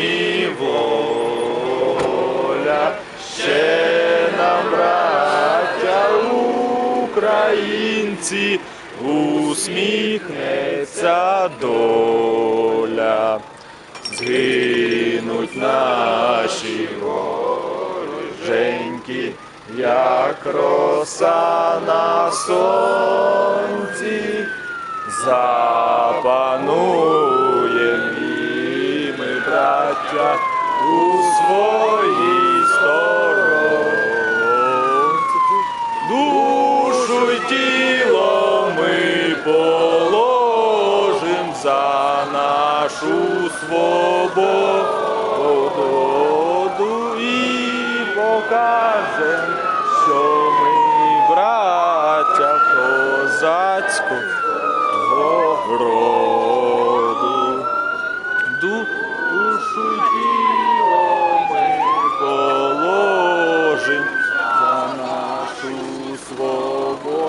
нині воля, ще нам, браття українці, усміхнеться доля. Згинуть наші вороженьки, як роса на сонці, запануєм і ми, браття, у своїй сторонці. Душу й тіло ми положим за нашу свободу і покажем, що ми браття козацького роду. Душу й тіло ми положим за нашу свободу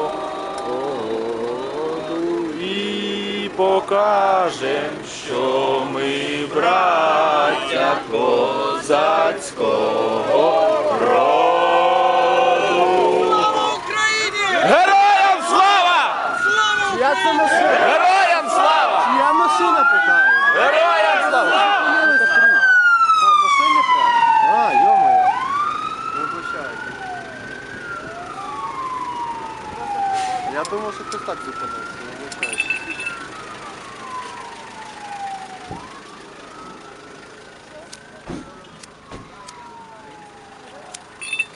і покажем, що ми браття козацького роду. Слава Україні! Героям слава! Я це машина. Героям слава! Я машина питаю. Героям слава! Зупинилися три. А, машини правда? А, йо-моє. Вибачайте. Я думав, що ти так зупинився.